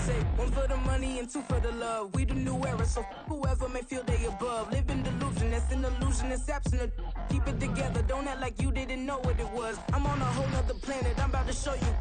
say one for the money and two for the love. We the new era, so whoever may feel they above. Live in delusion, that's an illusion, it's absent. Keep it together, don't act like you didn't know what it was. I'm on a whole nother planet, I'm about to show you.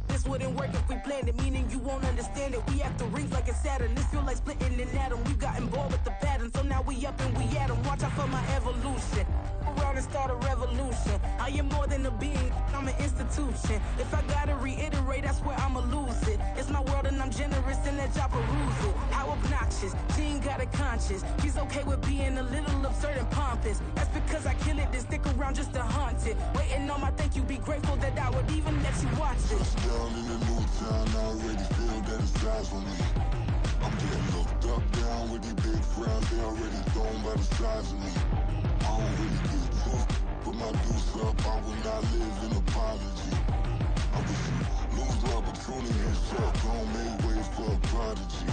This wouldn't work if we planned it, meaning you won't understand it. We have to rings like a Saturn, this feel like splitting an atom. We've gotten bored with the pattern, so now we up and we at 'em. Watch out for my evolution. Around and start a revolution. I am more than a being, I'm an institution. If I gotta reiterate, that's where I'ma lose it. It's my world and I'm generous and let y'all peruse it. How obnoxious, she ain't got a conscience. She's okay with being a little absurd and pompous. That's because I kill it, then stick around just to haunt it. Waiting on my thank you, be grateful that I would even let you watch it. Down in the new town, I already feel that it's eyes on me. I'm getting looked up, down with these big frowns, they already thrown by the size of me. I don't really give a fuck, put my deuce up, I will not live in apology. I wish you lose the opportunity and suck, don't make way for a prodigy.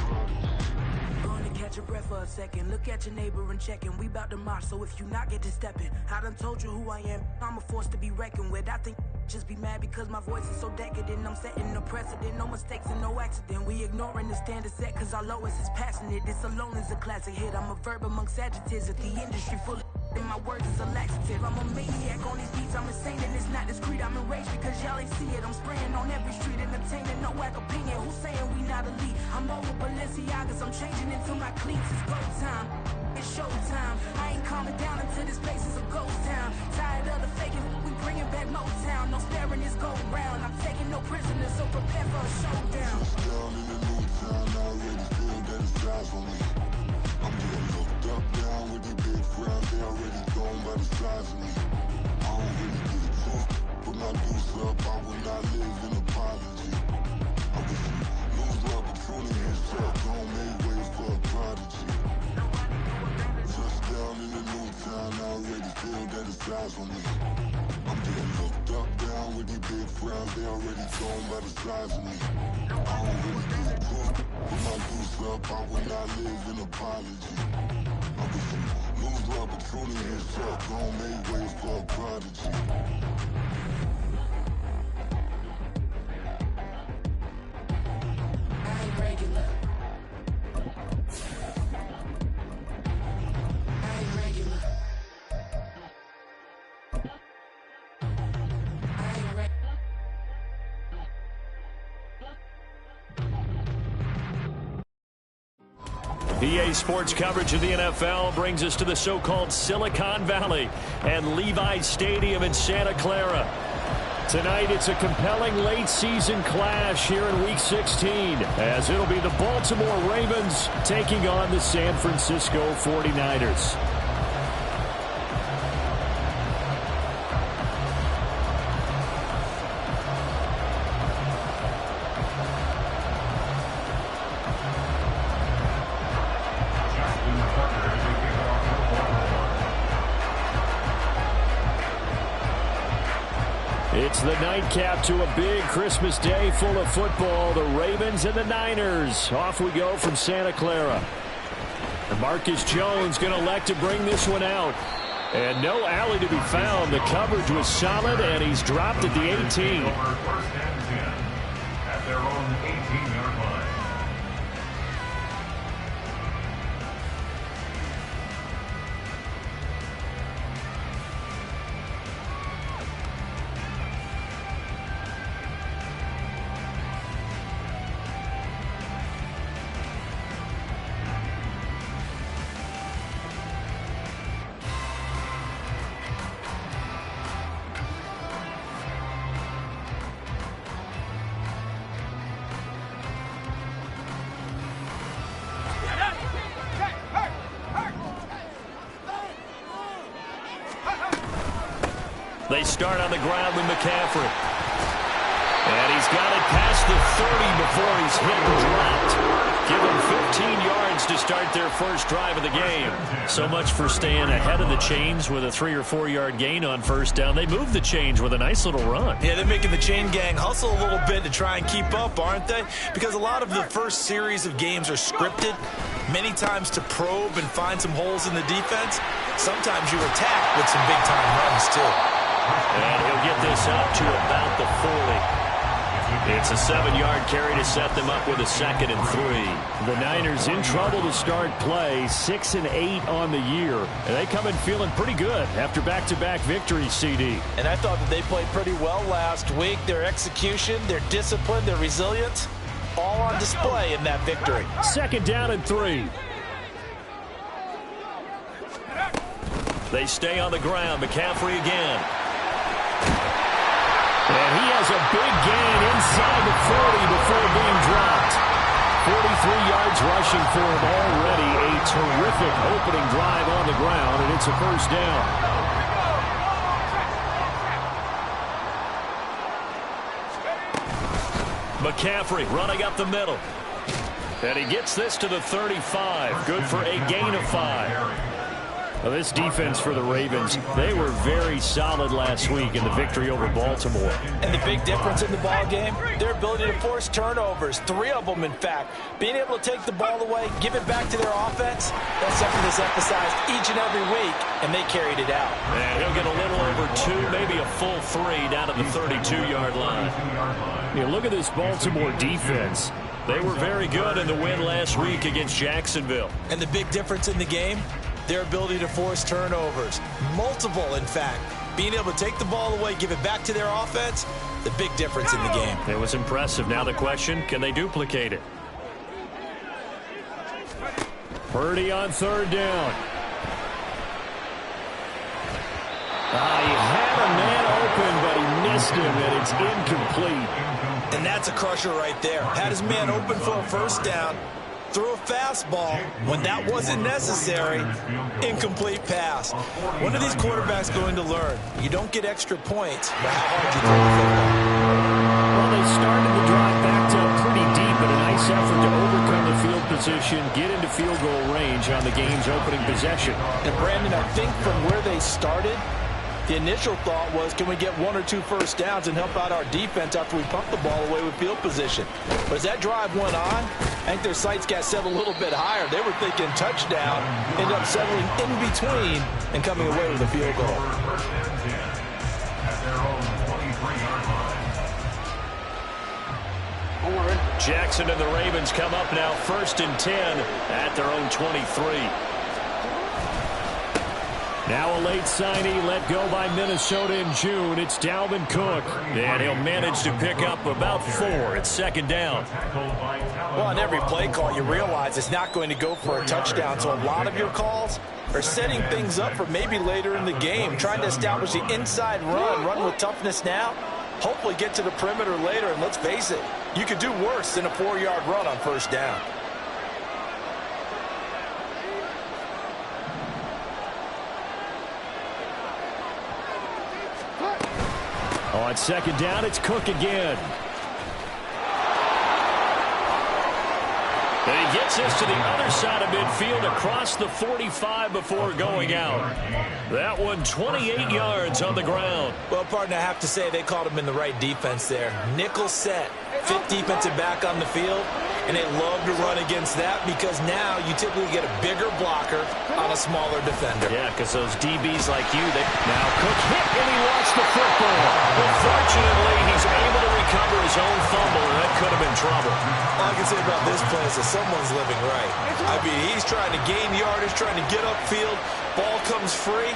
Gonna catch your breath for a second. Look at your neighbor and checking. We bout to march, so if you not get to stepping. I done told you who I am. I'm a force to be reckoned with. I think just be mad because my voice is so decadent. I'm setting a precedent. No mistakes and no accident. We ignoring the standard set cause our lowest is passionate. This alone is a classic hit. I'm a verb amongst adjectives. If the industry full of and my words is a laxative. I'm a maniac on these beats, I'm insane and it's not discreet. I'm enraged because y'all ain't see it. I'm spraying on every street, entertaining, no whack opinion. Who's saying we not elite? I'm over Balenciagas, I'm changing into my cleats. It's go time, it's show time. I ain't calming down until this place is a ghost town. Tired of the faking, we bringing back Motown. No sparing this go round. I'm taking no prisoners, so prepare for a showdown. Down in the new town, I already feel that it's eyes on me. I'm getting looked up, down with these big frowns, they already thrown by the size of me. I don't really give a fuck, put my deuce up, I will not live in apology. I wish you lose the opportunity and suck, don't make way for a prodigy. Touchdown in the new town, I already feel that it's eyes on me. I'm getting looked up, down with these big frowns, they already thrown by the size of me. I don't really give a fuck, put my deuce up, I will not live in apology. I wish you lose the opportunity and suck, don't make way for a prodigy. I ain't regular. I ain't regular. I ain't regular. EA Sports coverage of the NFL brings us to the so-called Silicon Valley and Levi's Stadium in Santa Clara. Tonight, it's a compelling late-season clash here in Week 16, as it'll be the Baltimore Ravens taking on the San Francisco 49ers. It's the nightcap to a big Christmas day full of football. The Ravens and the Niners. Off we go from Santa Clara. And Marcus Jones going to elect to bring this one out. And no alley to be found. The coverage was solid, and he's dropped at the 18. First and 10 at their own 18-yard line. They start on the ground with McCaffrey. And he's got it past the 30 before he's hit and dropped. Give them 15 yards to start their first drive of the game. So much for staying ahead of the chains with a 3 or 4 yard gain on first down. They moved the chains with a nice little run. Yeah, they're making the chain gang hustle a little bit to try and keep up, aren't they? Because a lot of the first series of games are scripted, many times to probe and find some holes in the defense. Sometimes you attack with some big-time runs, too. And he'll get this up to about the 40. It's a 7-yard carry to set them up with a 2nd and 3. The Niners in trouble to start play, 6 and 8 on the year. And they come in feeling pretty good after back-to-back victories, CD. And I thought that they played pretty well last week. Their execution, their discipline, their resilience, all on display in that victory. 2nd down and 3. They stay on the ground. McCaffrey again. And he has a big gain inside the 40 before being dropped. 43 yards rushing for him already. A terrific opening drive on the ground, and it's a 1st down. McCaffrey running up the middle. And he gets this to the 35. Good for a gain of 5. Well, this defense for the Ravens, they were very solid last week in the victory over Baltimore. And the big difference in the ball game, their ability to force turnovers, 3 of them in fact. Being able to take the ball away, give it back to their offense, that's something that's emphasized each and every week, and they carried it out. And he'll get a little over 2, maybe a full 3 down to the 32-yard line. You look at this Baltimore defense. They were very good in the win last week against Jacksonville. And the big difference in the game, their ability to force turnovers. Multiple, in fact. Being able to take the ball away, give it back to their offense, the big difference in the game. It was impressive. Now the question, can they duplicate it? Purdy on 3rd down. He had a man open, but he missed him, and it's incomplete. And that's a crusher right there. Had his man open for a 1st down. Threw a fastball when that wasn't necessary. Incomplete pass. When are these quarterbacks going to learn? You don't get extra points for how hard you throw the football. Well, they started the drive backed up pretty deep, but a nice effort to overcome the field position, get into field goal range on the game's opening possession. And Brandon, I think from where they started, the initial thought was, can we get 1 or 2 first downs and help out our defense after we pump the ball away with field position? But as that drive went on, I think their sights got set a little bit higher. They were thinking touchdown, ended up settling in between and coming away with a field goal. Jackson and the Ravens come up now 1st and 10 at their own 23. Now a late signee let go by Minnesota in June. It's Dalvin Cook. And he'll manage to pick up about 4. It's 2nd down. Well, on every play call, you realize it's not going to go for a touchdown. So a lot of your calls are setting things up for maybe later in the game, trying to establish the inside run with toughness now, hopefully get to the perimeter later. And let's face it, you could do worse than a 4-yard run on 1st down. On 2nd down, it's Cook again. And he gets this to the other side of midfield across the 45 before going out. That one 28 yards on the ground. Well, partner, I have to say they called him in the right defense there. Nickel set, 5th defensive back on the field, and they love to run against that because now you typically get a bigger blocker on a smaller defender. Yeah, because those DBs like you, now Cook hit and he lost the football. But fortunately, he's able to recover his own fumble, and that could have been trouble. All I can say about this play is that someone's living right. I mean, he's trying to gain yardage, trying to get upfield. Ball comes free.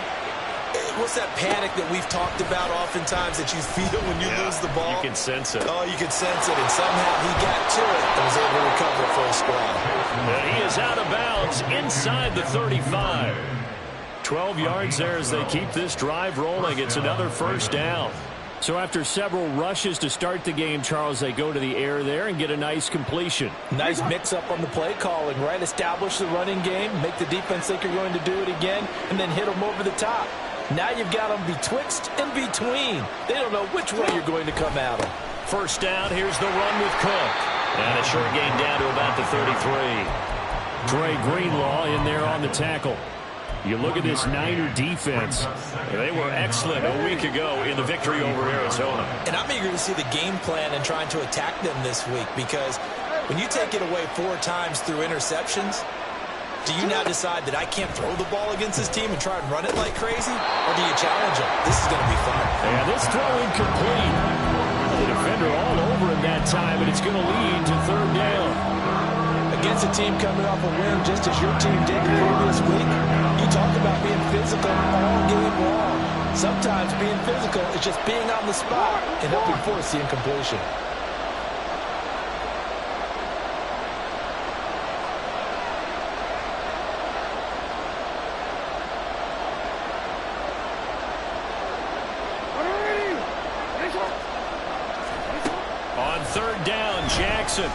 What's that panic that we've talked about oftentimes that you feel when you lose the ball? You can sense it. Oh, you can sense it, and somehow he got to it and was able to recover for a squad. And he is out of bounds inside the 35. 12 yards there as they keep this drive rolling. It's another 1st down. So after several rushes to start the game, Charles, they go to the air there and get a nice completion. Nice mix-up on the play calling, right? Establish the running game, make the defense think you're going to do it again, and then hit them over the top. Now you've got them betwixt and between. They don't know which way you're going to come at them. 1st down, here's the run with Cook. And a short gain down to about the 33. Dre Greenlaw in there on the tackle. You look at this Niner defense. They were excellent a week ago in the victory over Arizona. And I'm eager to see the game plan and trying to attack them this week because when you take it away 4 times through interceptions, do you now decide that I can't throw the ball against this team and try and run it like crazy? Or do you challenge them? This is going to be fun. And this throw incomplete. The defender all over him that that time, and it's going to lead to third down. Against a team coming off a win just as your team did the previous week, you talk about being physical all game long. Sometimes being physical is just being on the spot and helping force the incompletion. On third down, Jackson.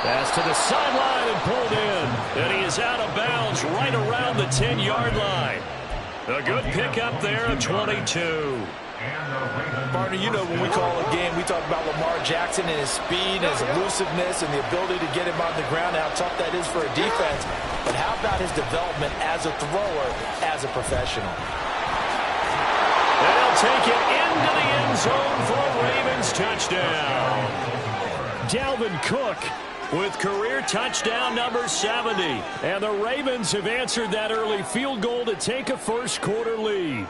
Pass to the sideline and pulled in. And he is out of bounds right around the 10-yard line. A good pickup there of 22. Partner, you know when we call a game, we talk about Lamar Jackson and his speed, his elusiveness, and the ability to get him on the ground, how tough that is for a defense. But how about his development as a thrower, as a professional? They'll take it into the end zone for a Ravens touchdown. Dalvin Cook with career touchdown number 70. And the Ravens have answered that early field goal to take a first-quarter lead.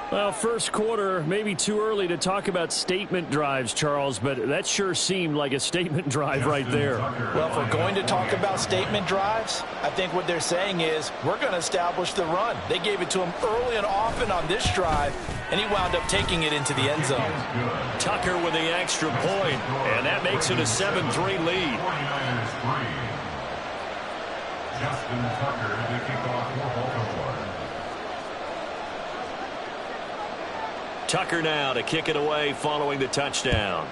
Well, first quarter, maybe too early to talk about statement drives, Charles, but that sure seemed like a statement drive right there. Well, if we're going to talk about statement drives, I think what they're saying is we're going to establish the run. They gave it to him early and often on this drive, and he wound up taking it into the end zone. Tucker with the extra point, and that makes it a 7-3 lead. 49ers 3. Justin Tucker to kick off for Baltimore. Tucker now to kick it away following the touchdown.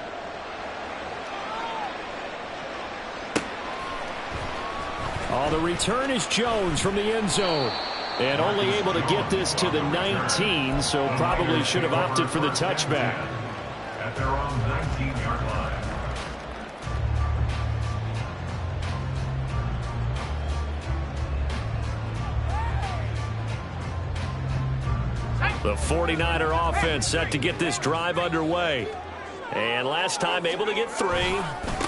Oh, the return is Jones from the end zone. And only able to get this to the 19, so probably should have opted for the touchback. At their own 19-yard line. The 49er offense set to get this drive underway. And last time able to get 3.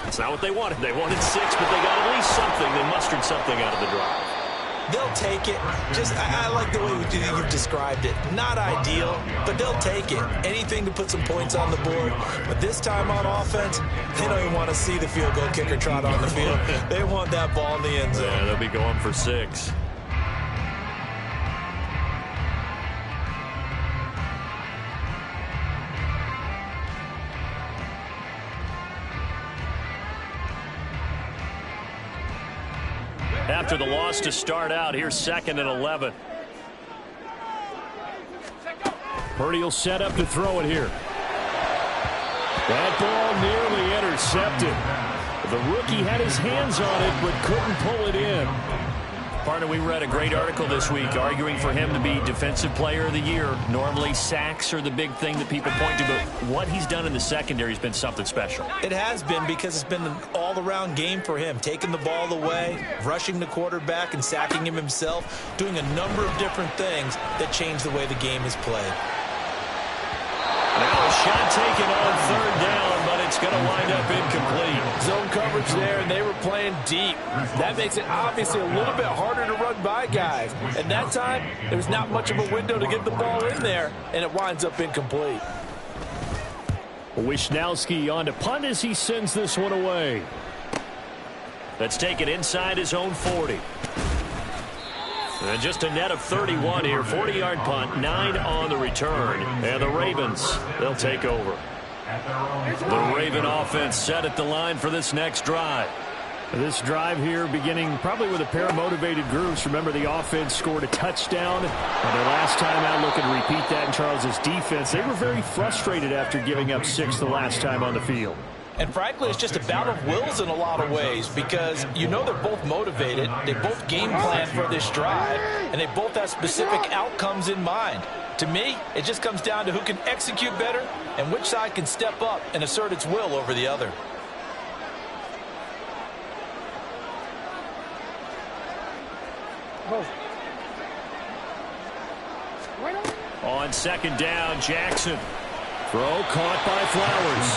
It's not what they wanted. They wanted 6, but they got at least something. They mustered something out of the drive. They'll take it. I like the way you've described it. Not ideal, but they'll take it. Anything to put some points on the board. But this time on offense, they don't even want to see the field goal kicker trot on the field. They want that ball in the end zone. Yeah, they'll be going for 6. After the loss to start out, here's 2nd and 11. Purdy will set up to throw it here. That ball nearly intercepted. The rookie had his hands on it but couldn't pull it in. Partner, we read a great article this week arguing for him to be Defensive Player of the Year. Normally, sacks are the big thing that people point to, but what he's done in the secondary has been something special. It has been, because it's been an all-around game for him. Taking the ball away, rushing the quarterback, and sacking him himself, doing a number of different things that change the way the game is played. Now a shot taken on third down, but it's going to wind up incomplete. Zone coverage there, and they were playing deep. That makes it obviously a little bit harder to run by guys. And that time, there was not much of a window to get the ball in there, and it winds up incomplete. Wishnowski on to punt as he sends this one away. That's taken inside his own 40. And just a net of 31 here. 40-yard punt, 9 on the return. And the Ravens, they'll take over. The Raven offense set at the line for this next drive. This drive here beginning probably with a pair of motivated groups. Remember, the offense scored a touchdown. And their last time out, looking to repeat that in Charles's defense. They were very frustrated after giving up 6 the last time on the field. And frankly, it's just a bout of wills in a lot of ways, because you know they're both motivated, they both game plan for this drive, and they both have specific outcomes in mind. To me, it just comes down to who can execute better and which side can step up and assert its will over the other. On second down, Jackson. Throw caught by Flowers.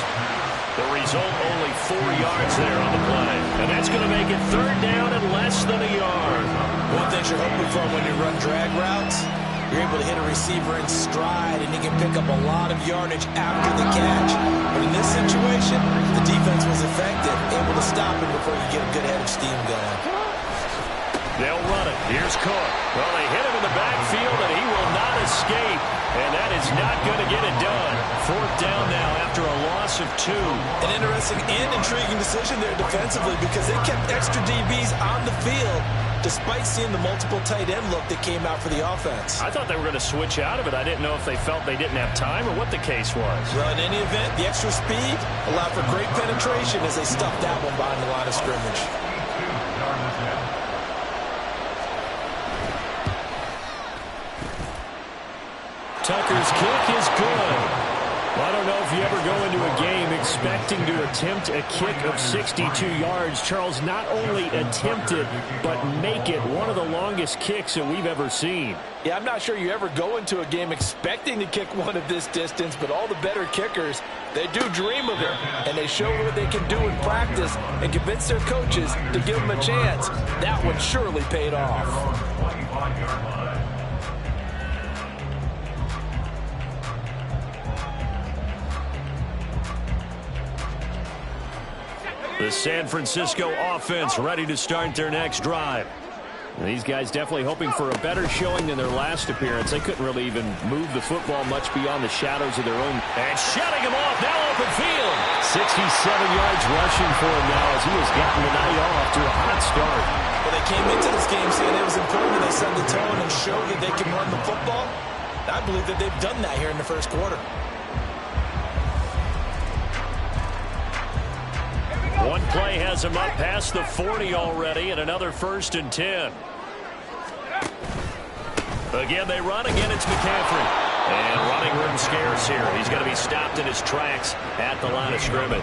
The result, only 4 yards there on the play. And that's going to make it third down and less than a yard. One thing you're hoping for when you run drag routes, You're able to hit a receiver in stride, and he can pick up a lot of yardage after the catch. But in this situation, the defense was effective, able to stop him before you get a good head of steam going. They'll run it. Here's Cook. Well, they hit him in the backfield, and he will not escape. And that is not going to get it done. 4th down now after a loss of 2. An interesting and intriguing decision there defensively because they kept extra DBs on the field despite seeing the multiple tight end look that came out for the offense. I thought they were going to switch out of it. I didn't know if they felt they didn't have time or what the case was. Well, in any event, the extra speed allowed for great penetration as they stuffed that one behind the line of scrimmage. Tucker's kick is good. Well, I don't know if you ever go into a game expecting to attempt a kick of 62 yards. Charles, not only attempt it, but make it one of the longest kicks that we've ever seen. Yeah, I'm not sure you ever go into a game expecting to kick one of this distance, but all the better kickers, they do dream of it, and they show what they can do in practice and convince their coaches to give them a chance. That one surely paid off. 25-yard line. The San Francisco offense ready to start their next drive. And these guys definitely hoping for a better showing than their last appearance. They couldn't really even move the football much beyond the shadows of their own. And shutting him off, now open field. 67 yards rushing for him now as he has gotten the night off to a hot start. Well, they came into this game saying it was important they set the tone and show that they can run the football. I believe that they've done that here in the first quarter. One play has him up past the 40 already, and another 1st and 10. Again, they run. Again, it's McCaffrey. And running room scarce here. He's going to be stopped in his tracks at the line of scrimmage.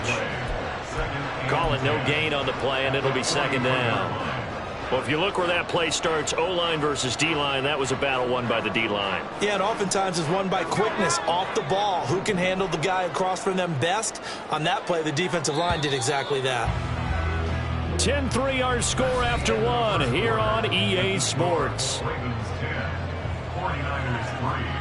Call it no gain on the play, and it'll be 2nd down. Well, if you look where that play starts, O-line versus D-line, that was a battle won by the D-line. Yeah, and oftentimes is won by quickness off the ball. Who can handle the guy across from them best? On that play, the defensive line did exactly that. 10-3 our score after 1 here on EA Sports. Ravens 10, 49ers 3.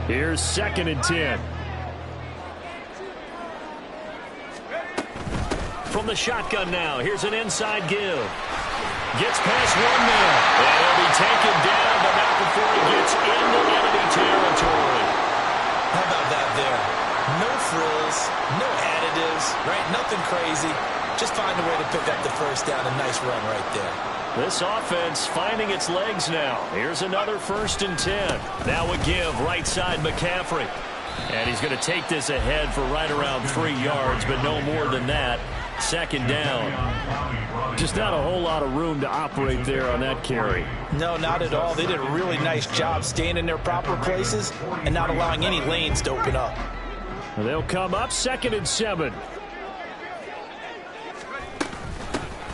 Here's 2nd and 10. From the shotgun now, here's an inside give. Gets past one man. And he'll be taken down, but not before he gets into enemy territory. How about that there? No frills, no additives, right? Nothing crazy. Just find a way to pick up the 1st down. A nice run right there. This offense finding its legs now. Here's another 1st and 10. Now a give right side McCaffrey. And he's going to take this ahead for right around 3 yards, but no more than that. 2nd down. Just not a whole lot of room to operate there on that carry. No, not at all. They did a really nice job staying in their proper places and not allowing any lanes to open up. They'll come up 2nd and 7.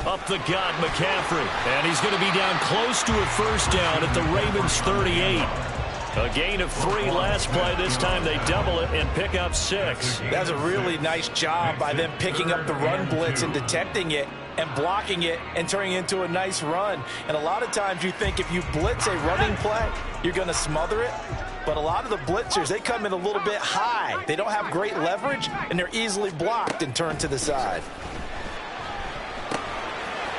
Up the gut, McCaffrey. And he's going to be down close to a 1st down at the Ravens 38. A gain of 3 last play. This time they double it and pick up 6. That's a really nice job by them picking up the run blitz and detecting it and blocking it and turning it into a nice run. And a lot of times you think if you blitz a running play, you're going to smother it. But a lot of the blitzers, they come in a little bit high. They don't have great leverage, and they're easily blocked and turned to the side.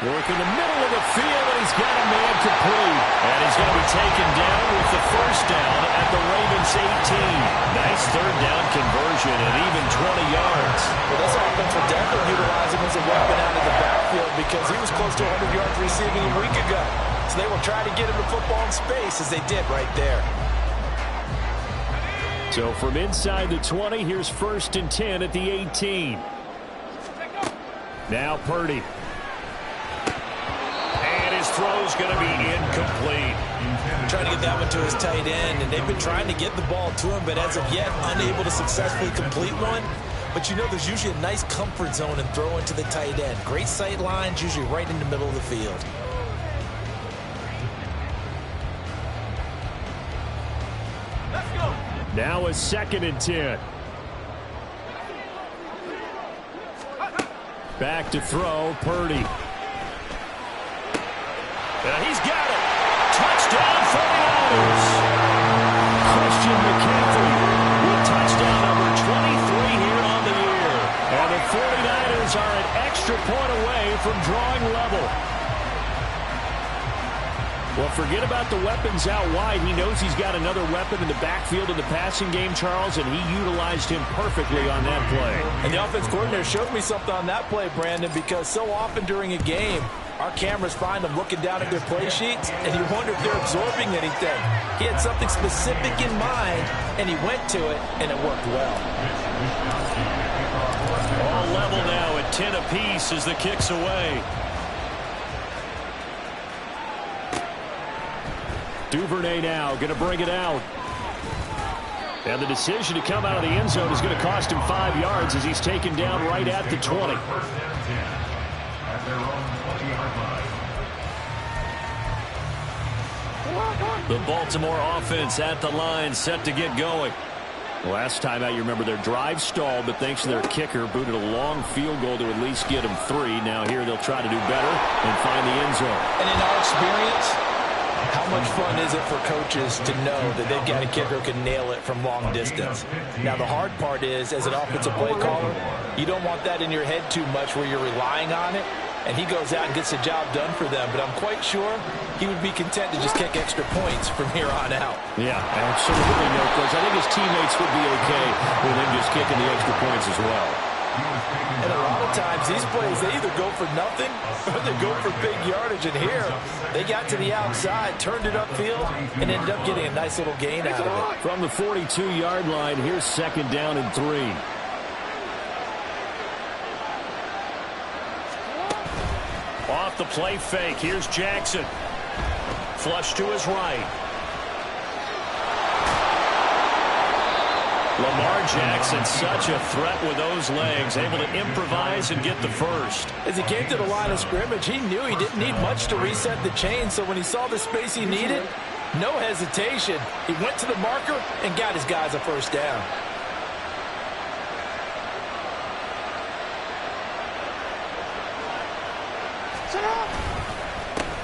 Work in the middle of the field, and he's got a man complete. And he's going to be taken down with the 1st down at the Ravens 18. Nice 3rd down conversion and even 20 yards. Well, this offense will definitely utilize him as a weapon out of the backfield because he was close to 100 yards receiving a week ago. So they will try to get him the football in space as they did right there. So from inside the 20, here's 1st and 10 at the 18. Now Purdy. His throw's going to be incomplete. Trying to get that one to his tight end, and they've been trying to get the ball to him, but as of yet, unable to successfully complete one. But you know there's usually a nice comfort zone in throwing to the tight end. Great sight lines, usually right in the middle of the field. Now a 2nd and 10. Back to throw, Purdy. He's got it. Touchdown, 49ers. Christian McCaffrey with touchdown number 23 here on the year. And the 49ers are an extra point away from drawing level. Well, forget about the weapons out wide. He knows he's got another weapon in the backfield in the passing game, Charles, and he utilized him perfectly on that play. And the offense coordinator showed me something on that play, Brandon, because so often during a game, our cameras find them looking down at their play sheets, and you wonder if they're absorbing anything. He had something specific in mind, and he went to it, and it worked well. All level now at 10 apiece as the kick's away. Duvernay now going to bring it out. And the decision to come out of the end zone is going to cost him 5 yards as he's taken down right at the 20. At their own 20-yard line. The Baltimore offense at the line, set to get going. Last time out, you remember their drive stalled, but thanks to their kicker, booted a long field goal to at least get them 3. Now here they'll try to do better and find the end zone. And in our experience, how much fun is it for coaches to know that they've got a kicker who can nail it from long distance? Now, the hard part is, as an offensive play caller, you don't want that in your head too much where you're relying on it, and he goes out and gets the job done for them. But I'm quite sure he would be content to just kick extra points from here on out. Yeah, absolutely no coach. I think his teammates would be okay with him just kicking the extra points as well. And a lot of times, these plays, they either go for nothing or they go for big yardage. And here, they got to the outside, turned it upfield, and ended up getting a nice little gain out of it. From the 42-yard line, here's 2nd down and 3. Off the play fake, here's Jackson. Flush to his right. Lamar Jackson, such a threat with those legs, able to improvise and get the first. As he came to the line of scrimmage, he knew he didn't need much to reset the chain, so when he saw the space he needed, no hesitation. He went to the marker and got his guys a first down.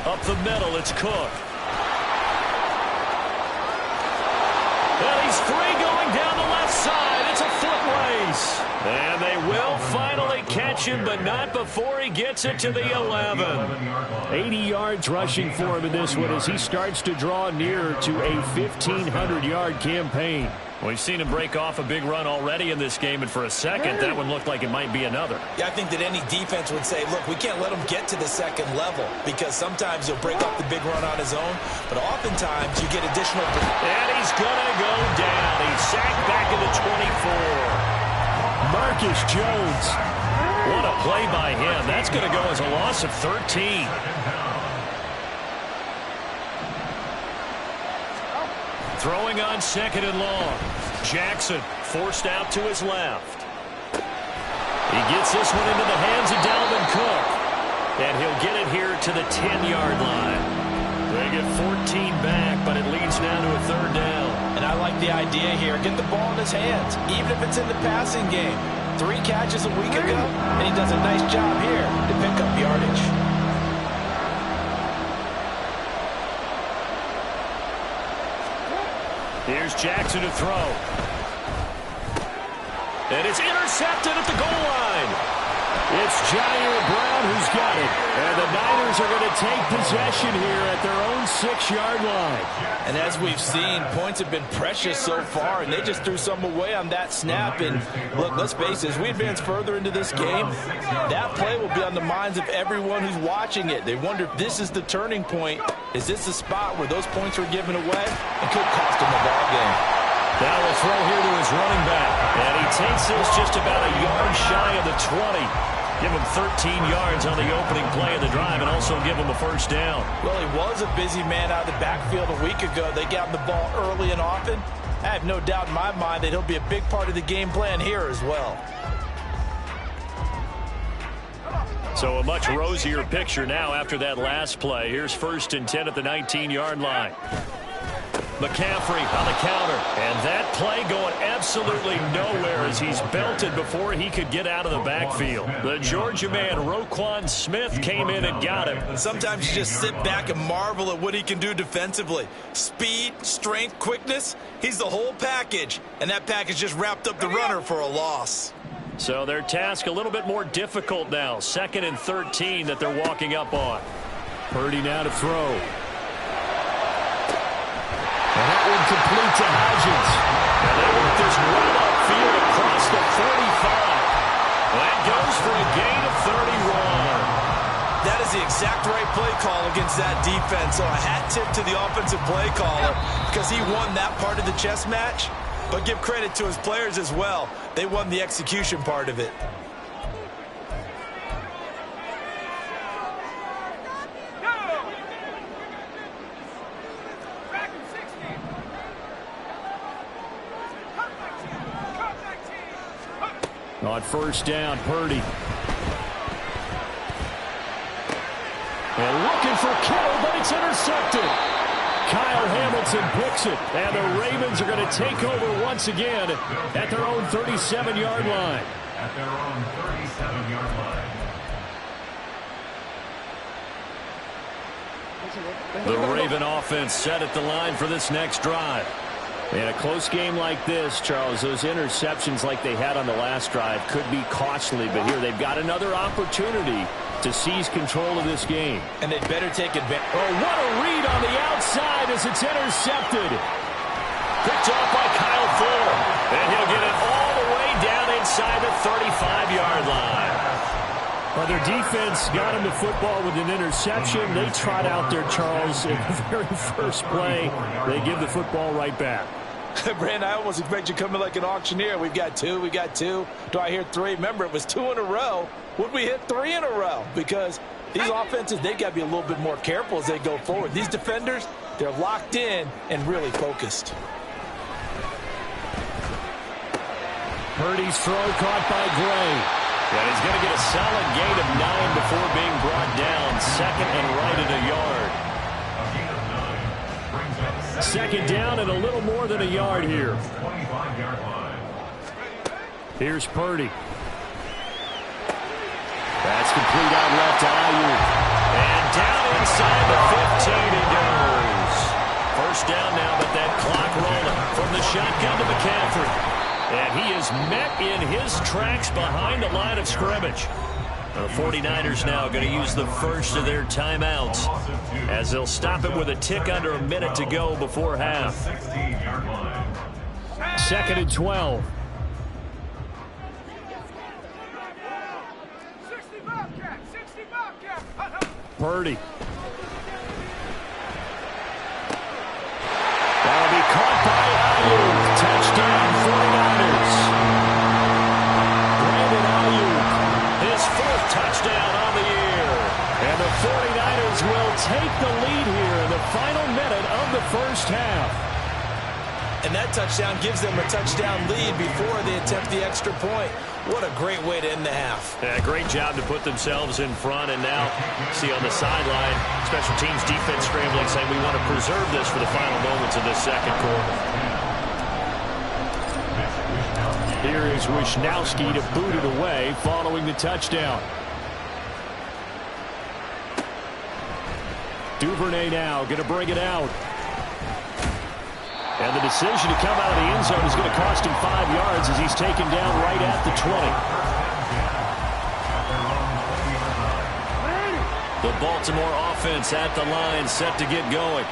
Up the middle, it's Cook. And he's free going down the left side. It's a foot race. And they will finally catch him, but not before he gets it to the 11. 80 yards rushing for him in this one as he starts to draw nearer to a 1,500-yard campaign. We've seen him break off a big run already in this game, and for a second, that one looked like it might be another. Yeah, I think that any defense would say, look, we can't let him get to the second level because sometimes he'll break off the big run on his own, but oftentimes you get additional. And he's going to go down. He's sacked back at the 24. Marcus Jones. What a play by him. That's going to go as a loss of 13. Throwing on 2nd and long. Jackson forced out to his left. He gets this one into the hands of Dalvin Cook. And he'll get it here to the 10-yard line. They get 14 back, but it leads now to a 3rd down. And I like the idea here. Get the ball in his hands, even if it's in the passing game. 3 catches a week ago, and he does a nice job here to pick up yardage. Here's Jackson to throw. And it's intercepted at the goal line. It's Jair Brown who's got it. And the Niners are going to take possession here at their own 6-yard line. And as we've seen, points have been precious so far, and they just threw some away on that snap. And look, let's face it, as we advance further into this game, that play will be on the minds of everyone who's watching it. They wonder if this is the turning point. Is this the spot where those points were given away? It could cost them the ball game. Now a throw here to his running back. And he takes this just about a yard shy of the 20. Give him 13 yards on the opening play of the drive and also give him a first down. Well, he was a busy man out of the backfield a week ago. They got him the ball early and often. I have no doubt in my mind that he'll be a big part of the game plan here as well. So a much rosier picture now after that last play. Here's 1st and 10 at the 19-yard line. McCaffrey on the counter, and that play going absolutely nowhere as he's belted before he could get out of the backfield. The Georgia man, Roquan Smith, came in and got him. Sometimes you just sit back and marvel at what he can do defensively. Speed, strength, quickness, he's the whole package. And that package just wrapped up the runner for a loss. So their task a little bit more difficult now. 2nd and 13 that they're walking up on. Purdy now to throw. And that one complete to Hodgins. And they work this right upfield across the 45. That goes for a gain of 31. That is the exact right play call against that defense. So a hat tip to the offensive play caller because he won that part of the chess match. But give credit to his players as well. They won the execution part of it. On 1st down, Purdy. And looking for Kittle, but it's intercepted. Kyle Hamilton picks it, and the Ravens are going to take over once again at their own 37-yard line. At their own 37-yard line. The Raven offense set at the line for this next drive. In a close game like this, Charles, those interceptions like they had on the last drive could be costly, but here they've got another opportunity to seize control of this game. And they'd better take advantage. Oh, what a read on the outside as it's intercepted. Picked off by Kyle Fuller. And he'll get it all the way down inside the 35-yard line. Well, their defense got him the football with an interception. They trot out there, Charles, in the very first play. They give the football right back. Brand, I almost expect you to come in like an auctioneer. We've got two. Do I hear 3? Remember, it was 2 in a row. Would we hit 3 in a row? Because these offenses, they've got to be a little bit more careful as they go forward. These defenders, they're locked in and really focused. Purdy's throw caught by Gray. And he's going to get a solid gain of 9 before being brought down. 2nd and right at a yard. 2nd down and a little more than a yard here. 25-yard line. Here's Purdy. That's complete out left to Ayuk. And down inside the 15 he goes. 1st down now, but that clock rolling from the shotgun to McCaffrey. And he is met in his tracks behind the line of scrimmage. The 49ers now going to use the first of their timeouts as they'll stop it with a tick under a minute to go before half. 2nd and 12. Purdy. That'll be caught by Ayuk. Touchdown 49ers. Brandon Ayuk, his 4th touchdown on the year. And the 49ers will take the lead here in the final minute of the 1st half. And that touchdown gives them a touchdown lead before they attempt the extra point. What a great way to end the half. Yeah, great job to put themselves in front. And now, see on the sideline, special teams defense scrambling, saying we want to preserve this for the final moments of this 2nd quarter. Here is Wishnowski to boot it away following the touchdown. Duvernay now going to bring it out. And the decision to come out of the end zone is going to cost him 5 yards as he's taken down right at the 20. The Baltimore offense at the line set to get going.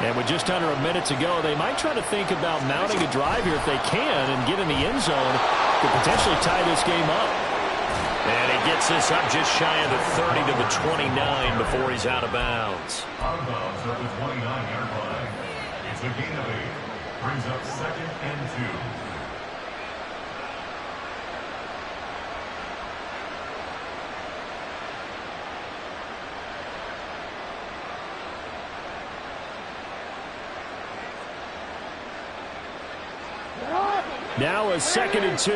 And with just under a minute to go, they might try to think about mounting a drive here if they can and get in the end zone to potentially tie this game up. And he gets this up just shy of the 30 to the 29 before he's out of bounds. Out of bounds at the 29-yard line. It's a gain of 8. Brings up 2nd and 2. Now a 2nd and 2.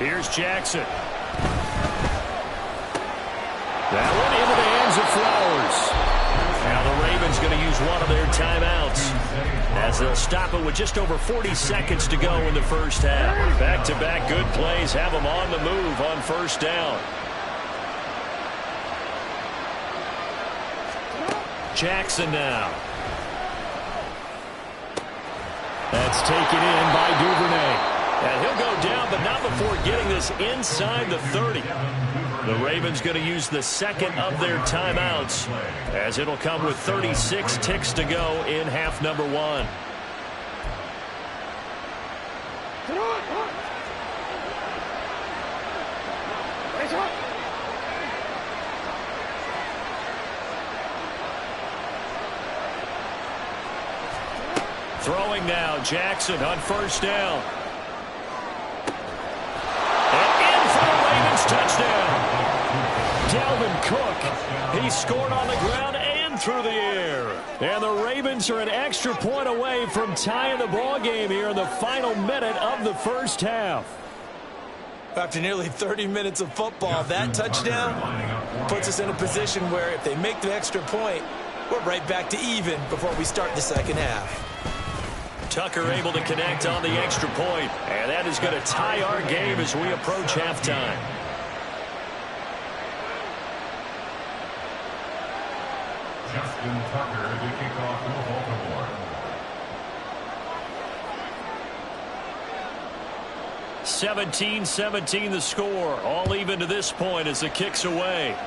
Here's Jackson. That one into the hands of Flowers. Now the Ravens going to use one of their they'll stop it with just over 40 seconds to go in the first half. Back-to-back good plays have them on the move on first down. Jackson now. That's taken in by Duvernay. And he'll go down, but not before getting this inside the 30. The Ravens going to use the second of their timeouts, as it'll come with 36 ticks to go in half number one. Throwing now, Jackson on first down. Touchdown. Dalvin Cook. He scored on the ground and through the air. And the Ravens are an extra point away from tying the ball game here in the final minute of the first half. After nearly 30 minutes of football, that touchdown puts us in a position where if they make the extra point, we're right back to even before we start the second half. Tucker able to connect on the extra point, and that is going to tie our game as we approach halftime. Justin Tucker to kick off for Baltimore. 17-17 the score. All even to this point as the kick's away.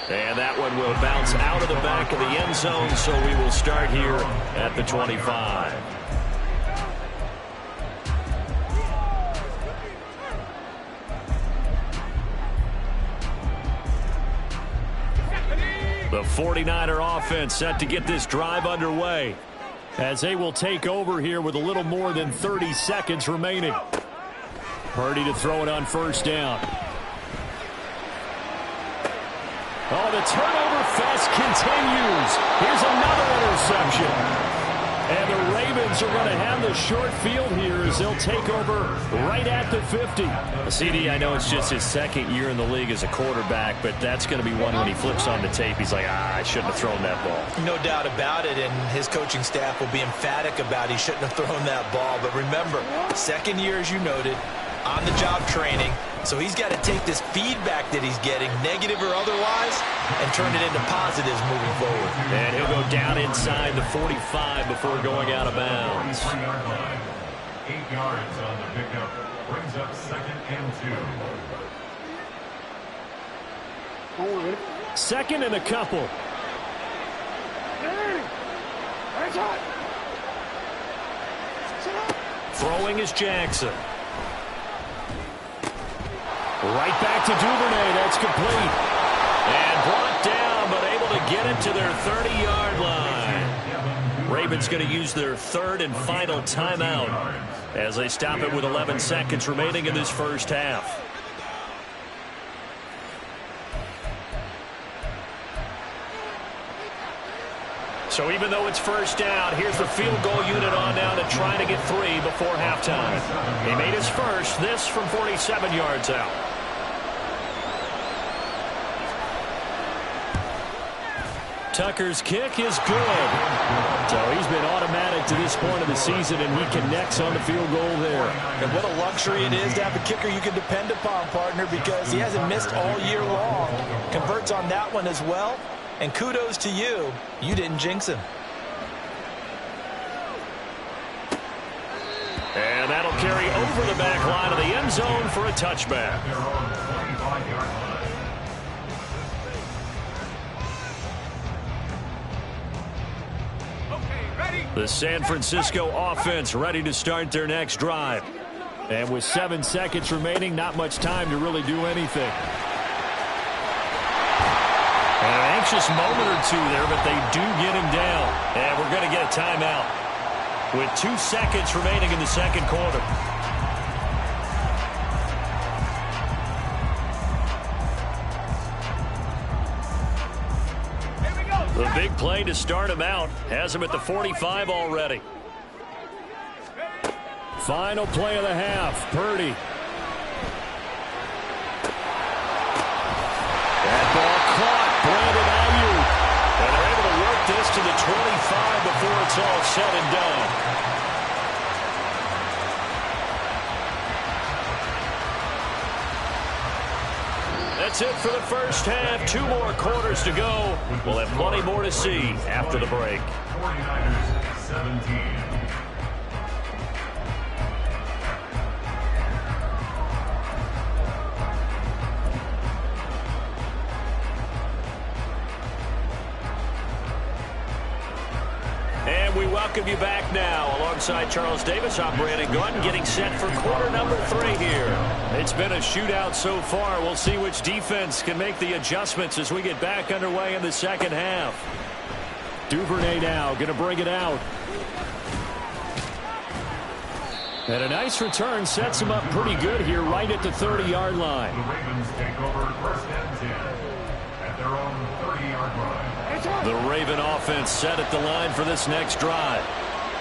And that one will bounce out of the back of the end zone, so we will start here at the 25. The 49er offense set to get this drive underway, as they will take over here with a little more than 30 seconds remaining. Purdy to throw it on first down. Oh, the turnover fest continues. Here's another interception. And the Ravens are going to have the short field here as they'll take over right at the 50. CD, I know it's just his second year in the league as a quarterback, but that's going to be one when he flips on the tape. He's like, I shouldn't have thrown that ball. No doubt about it, and his coaching staff will be emphatic about he shouldn't have thrown that ball. But remember, second year, as you noted, on-the-job training. So he's got to take this feedback that he's getting, negative or otherwise, and turn it into positives moving forward. And he'll go down inside the 45 before going out of bounds. 8 yards on the pickup. Brings up 2nd and 2. Second and a couple. Throwing is Jackson. Right back to Duvernay. That's complete. And brought down, but able to get it to their 30-yard line. Ravens going to use their third and final timeout as they stop it with 11 seconds remaining in this first half. So even though it's first down, here's the field goal unit on down to try to get 3 before halftime. He made his first, this from 47 yards out. Tucker's kick is good. So he's been automatic to this point of the season, and he connects on the field goal there. And what a luxury it is to have a kicker you can depend upon, partner, because he hasn't missed all year long. Converts on that one as well. And kudos to you. You didn't jinx him. And that'll carry over the back line of the end zone for a touchback. The San Francisco offense ready to start their next drive. And with 7 seconds remaining, not much time to really do anything. An anxious moment or two there, but they do get him down. And we're going to get a timeout with 2 seconds remaining in the second quarter. The big play to start him out has him at the 45 already. Final play of the half, Purdy. That ball caught, Brandon Ayuk. And they're able to work this to the 25 before it's it's all said and done. That's it for the first half. 2 more quarters to go. We'll have plenty more to see after the break. 49ers 17. And we welcome you back now. Alongside Charles Davis, I'm Brandon Gunn, getting set for quarter number 3 here. It's been a shootout so far. We'll see which defense can make the adjustments as we get back underway in the second half. Duvernay now going to bring it out. And a nice return sets him up pretty good here right at the 30-yard line. The Ravens take over first and 10 at their own 30-yard line. The Raven offense set at the line for this next drive.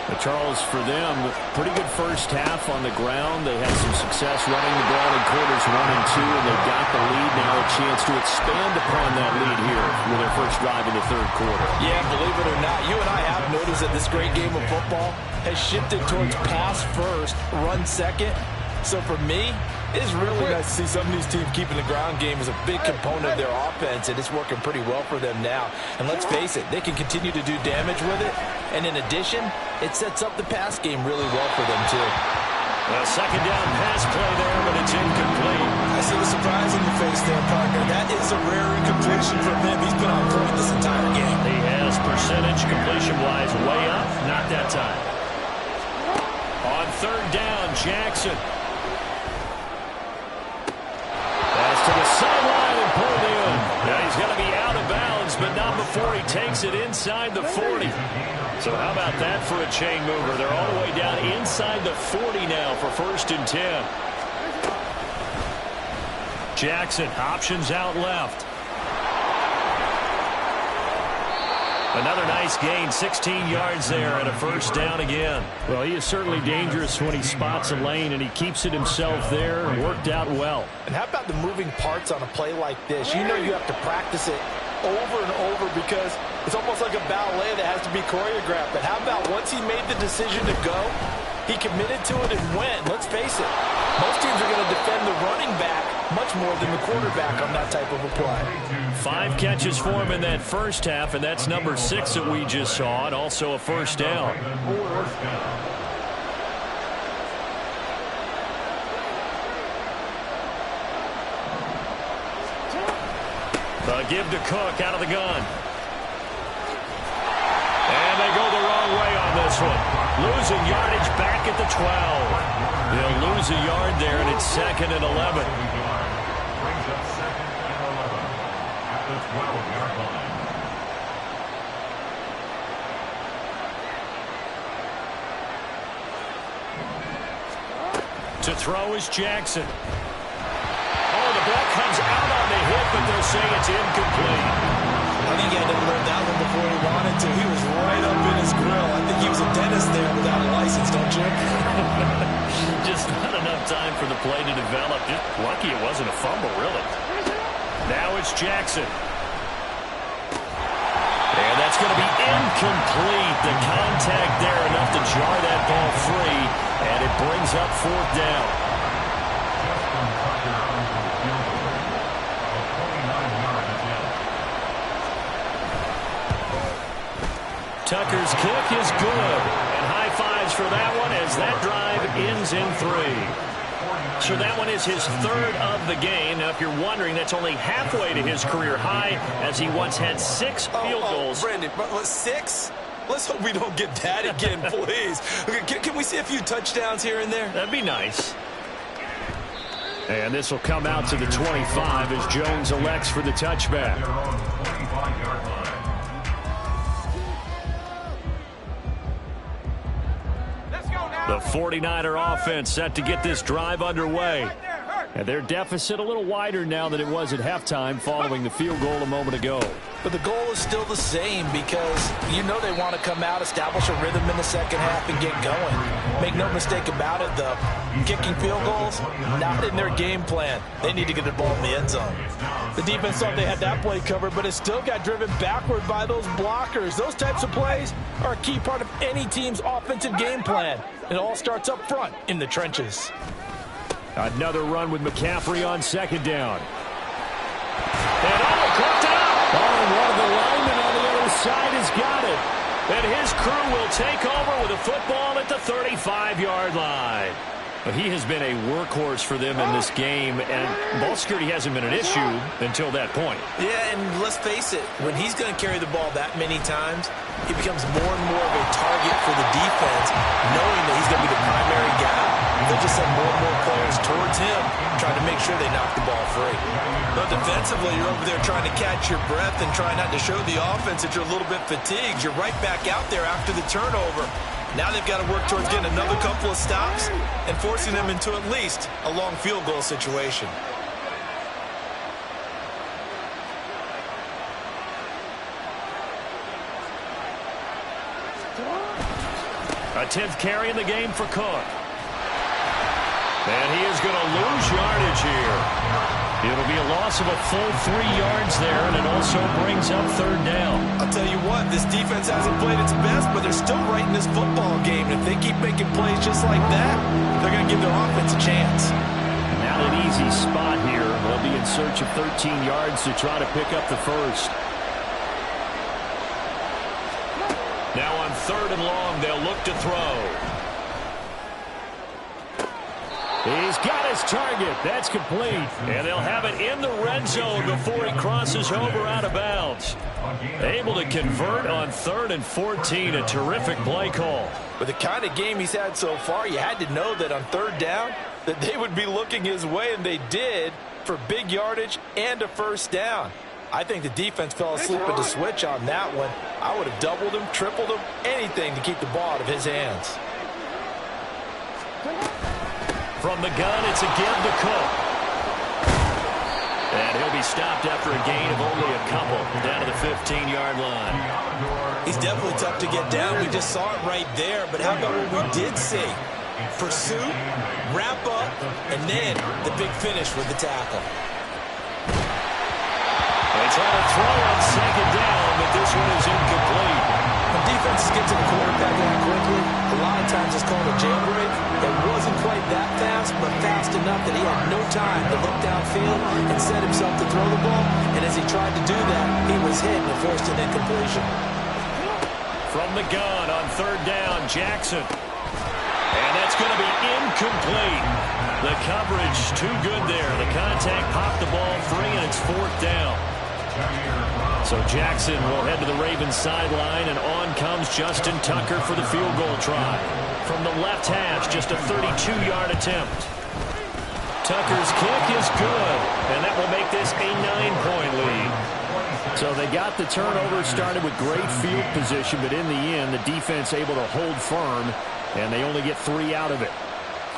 But Charles, for them, pretty good first half on the ground. They had some success running the ball in quarters 1 and 2, and they've got the lead now, a chance to expand upon that lead here with their first drive in the third quarter. Yeah, believe it or not, you and I have noticed that this great game of football has shifted towards pass first, run second. So for me, it's really nice to see some of these teams keeping the ground game as a big component of their offense, and it's working pretty well for them now. And let's face it, they can continue to do damage with it. And in addition, it sets up the pass game really well for them, too. A second down pass play there, but it's incomplete. I see the surprise in your face there, partner. That is a rare incompletion from him. He's been on point this entire game. He has percentage completion-wise way up. Not that time. On third down, Jackson. To the sideline and pulled in. Now he's going to be out of bounds, but not before he takes it inside the 40. So how about that for a chain mover? They're all the way down inside the 40 now for first and 10. Jackson options out left. Another nice gain, 16 yards there and a first down again. Well, he is certainly dangerous when he spots a lane, and he keeps it himself there. Worked out well. And how about the moving parts on a play like this? You know you have to practice it over and over because it's almost like a ballet that has to be choreographed. But how about once he made the decision to go, he committed to it and went. Let's face it, most teams are going to defend the running back much more than the quarterback on that type of a play. 5 catches for him in that first half, and that's number 6 that we just saw, and also a first down. The give to Cook out of the gun. And they go the wrong way on this one. Losing yardage back at the 12. They'll lose a yard there, and it's 2nd and 11. Brings up 2nd and 11 at the 12-yard line. To throw is Jackson. Oh, the ball comes out on the hit, but they'll say it's incomplete. I think he had to learn that one before he wanted to. He was right up in his grill. I think he was a dentist there without a license, don't you? Just not enough time for the play to develop. Just lucky it wasn't a fumble, really. Now it's Jackson. And that's going to be incomplete. The contact there enough to jar that ball free, and it brings up 4th down. Tucker's kick is good. And high fives for that one as that drive ends in 3. So that one is his 3rd of the game. Now, if you're wondering, that's only halfway to his career high, as he once had 6 field goals. Brandon, 6? Let's hope we don't get that again, please. Can we see a few touchdowns here and there? That'd be nice. And this will come out to the 25 as Jones elects for the touchback. The 49er offense set to get this drive underway. And their deficit a little wider now than it was at halftime following the field goal a moment ago. But the goal is still the same because you know they want to come out, establish a rhythm in the second half, and get going. Make no mistake about it, though. Kicking field goals, not in their game plan. They need to get the ball in the end zone. The defense thought they had that play covered, but it still got driven backward by those blockers. Those types of plays are a key part of any team's offensive game plan. It all starts up front in the trenches. Another run with McCaffrey on second down. And caught it up. Oh, and one of the linemen on the other side has got it. And his crew will take over with a football at the 35-yard line. But he has been a workhorse for them in this game, and ball security hasn't been an issue until that point. Yeah, and let's face it, when he's going to carry the ball that many times, he becomes more and more of a target for the defense, knowing that he's going to be the primary guy. They'll just send more and more players towards him, trying to make sure they knock the ball free. But defensively, you're over there trying to catch your breath and trying not to show the offense that you're a little bit fatigued. You're right back out there after the turnover. Now they've got to work towards getting another couple of stops and forcing them into at least a long field goal situation. A 10th carry in the game for Cook. And he is going to lose yardage here. It'll be a loss of a full 3 yards there, and it also brings up third down. I'll tell you what, this defense hasn't played its best, but they're still right in this football game. And if they keep making plays just like that, they're going to give their offense a chance. Not an easy spot here. They'll be in search of 13 yards to try to pick up the first. Now on third and long, they'll look to throw. He's got his target. That's complete. And they'll have it in the red zone before he crosses over out of bounds. Able to convert on 3rd and 14. A terrific play call. With the kind of game he's had so far, you had to know that on third down that they would be looking his way, and they did, for big yardage and a first down. I think the defense fell asleep at the switch on that one. I would have doubled him, tripled him, anything to keep the ball out of his hands. From the gun, it's a give to Cook. And he'll be stopped after a gain of only a couple down to the 15-yard line. He's definitely tough to get down. We just saw it right there. But how about what we did see? Pursuit, wrap up, and then the big finish with the tackle. They try to throw on second down, but this one is incomplete. When defenses get to the quarterback that quickly, a lot of times it's called a jailbreak. It wasn't quite that fast, but fast enough that he had no time to look downfield and set himself to throw the ball. And as he tried to do that, he was hit and forced an incompletion. From the gun on third down, Jackson. And that's going to be incomplete. The coverage too good there. The contact popped the ball free, and it's 4th down. So Jackson will head to the Ravens sideline, and on comes Justin Tucker for the field goal try. From the left hash, just a 32-yard attempt. Tucker's kick is good, and that will make this a 9-point lead. So they got the turnover started with great field position, but in the end, the defense able to hold firm, and they only get 3 out of it.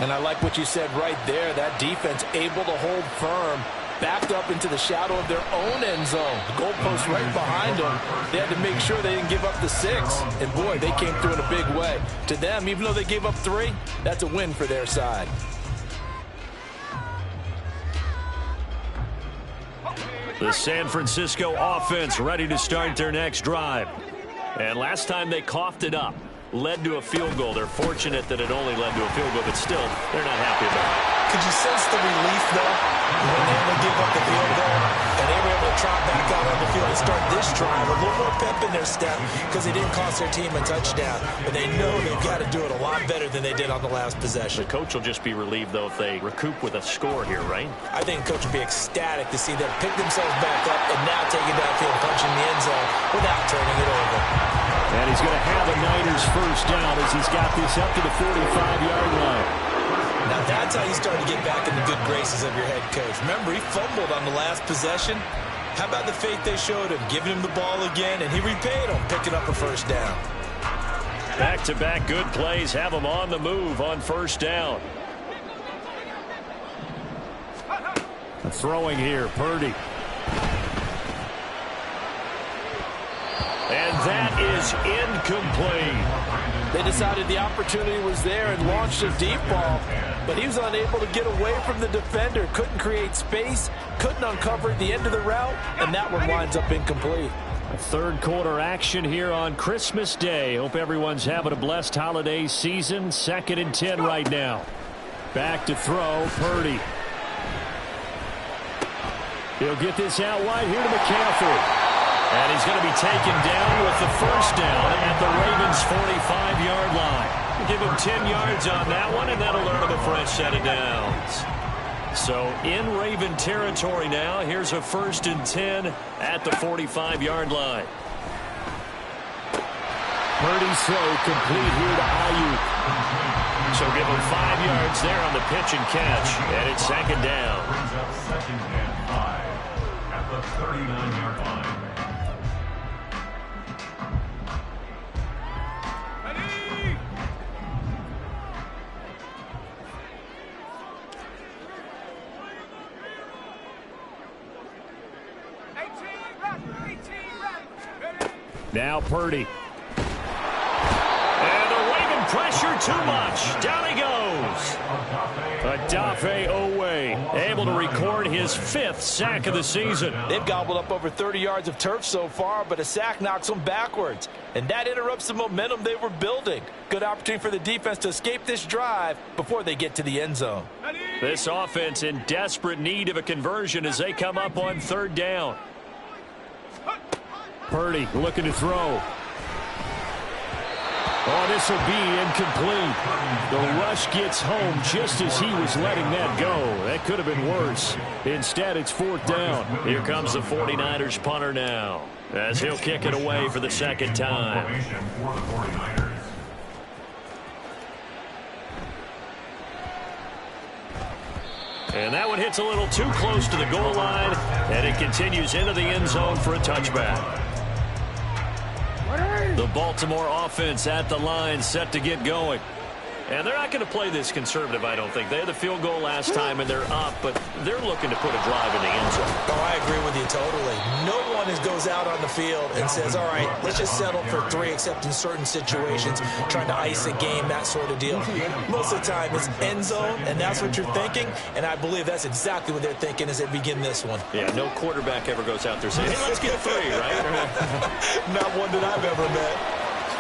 And I like what you said right there. That defense able to hold firm, backed up into the shadow of their own end zone. The goalpost right behind them. They had to make sure they didn't give up the 6. And, boy, they came through in a big way. To them, even though they gave up 3, that's a win for their side. The San Francisco offense ready to start their next drive. And last time they coughed it up, led to a field goal. They're fortunate that it only led to a field goal, but still, they're not happy about it. Could you sense the relief, though, when they were able to give up the field goal and they were able to trot back out on the field and start this drive? A little more pep in their step because they didn't cost their team a touchdown. But they know they've got to do it a lot better than they did on the last possession. The coach will just be relieved, though, if they recoup with a score here, right? I think the coach will be ecstatic to see them pick themselves back up and now take it downfield, punching the end zone without turning it over. And he's going to have a Niners first down as he's got this up to the 45-yard line. Now that's how you start to get back in the good graces of your head coach. Remember, he fumbled on the last possession. How about the faith they showed him, giving him the ball again, and he repaid them, picking up a first down. Back-to-back good plays have them on the move on first down. Throwing here, Purdy. is incomplete. They decided the opportunity was there and launched a deep ball, but he was unable to get away from the defender, couldn't create space, couldn't uncover the end of the route, and that one winds up incomplete. Third quarter action here on Christmas Day. Hope everyone's having a blessed holiday season. 2nd and 10 right now. Back to throw, Purdy. He'll get this out wide here to McCaffrey. And he's going to be taken down with the first down at the Ravens' 45-yard line. Give him 10 yards on that one, and that'll earn him a fresh set of downs. So in Raven territory now. Here's a 1st and 10 at the 45-yard line. Purdy's throw complete here to Ayuk. So give him 5 yards there on the pitch and catch. And it's 2nd down. Brings up 2nd and 5 at the 39-yard line. Now Purdy. And the Raven pressure too much. Down he goes. Odafe Owe able to record his 5th sack of the season. They've gobbled up over 30 yards of turf so far, but a sack knocks them backwards. And that interrupts the momentum they were building. Good opportunity for the defense to escape this drive before they get to the end zone. This offense in desperate need of a conversion as they come up on 3rd down. Purdy looking to throw. Oh, this will be incomplete. The rush gets home just as he was letting that go. That could have been worse. Instead, it's 4th down. Here comes the 49ers punter now, as he'll kick it away for the 2nd time. And that one hits a little too close to the goal line, and it continues into the end zone for a touchback. The Baltimore offense at the line, set to get going. And they're not going to play this conservative, I don't think. They had the field goal last time, and they're up, but they're looking to put a drive in the end zone. Oh, I agree with you totally. No one goes out on the field and says, all right, let's just settle for 3, except in certain situations, trying to ice a game, that sort of deal. Most of the time, it's end zone, and that's what you're thinking, and I believe that's exactly what they're thinking as they begin this one. Yeah, no quarterback ever goes out there saying, hey, let's get 3, right? Not one that I've ever met.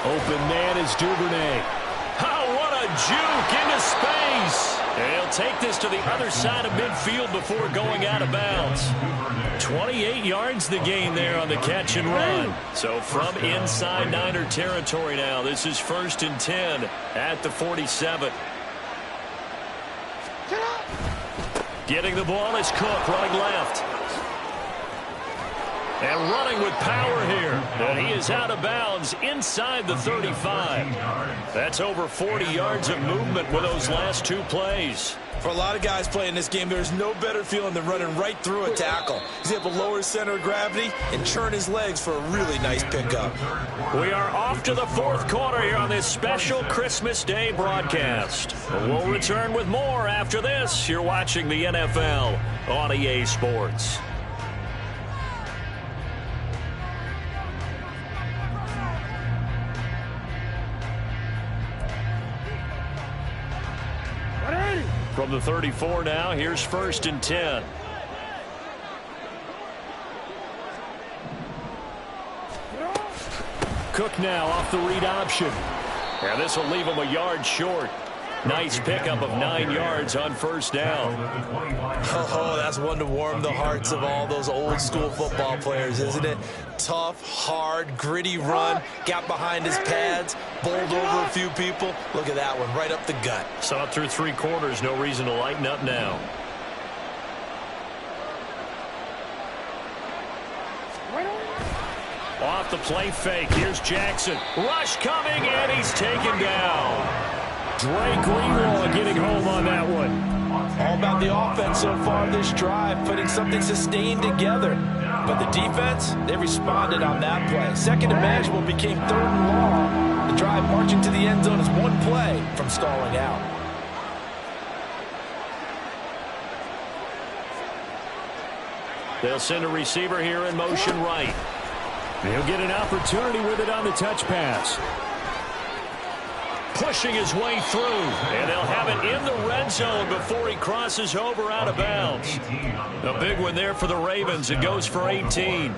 Open man is Duvernay. Oh, what a juke into space. And he'll take this to the other side of midfield before going out of bounds. 28 yards the gain there on the catch and run. So from inside Niner territory now, this is 1st and 10 at the 47. Getting the ball is Cook running left. And running with power here. And he is out of bounds inside the 35. That's over 40 yards of movement with those last 2 plays. For a lot of guys playing this game, there's no better feeling than running right through a tackle. He's able to lower his center of gravity and churn his legs for a really nice pickup. We are off to the 4th quarter here on this special Christmas Day broadcast. We'll return with more after this. You're watching the NFL on EA Sports. From the 34 now, here's 1st and 10. Cook now off the read option. And this will leave him a yard short. Nice pickup of 9 yards on 1st down. Oh, that's one to warm the hearts of all those old school football players, isn't it? Tough, hard, gritty run, got behind his pads, bowled over a few people. Look at that one, right up the gut. Saw it through 3 quarters, no reason to lighten up now. Off the play fake, here's Jackson. Rush coming, and he's taken down. Drake Greenlaw getting home on that one. All about the offense so far this drive, putting something sustained together. But the defense, they responded on that play. 2nd and manageable became 3rd and long. The drive marching to the end zone is 1 play from stalling out. They'll send a receiver here in motion right. He'll get an opportunity with it on the touch pass. Pushing his way through, and they'll have it in the red zone before he crosses over out of bounds. A big one there for the Ravens. It goes for 18.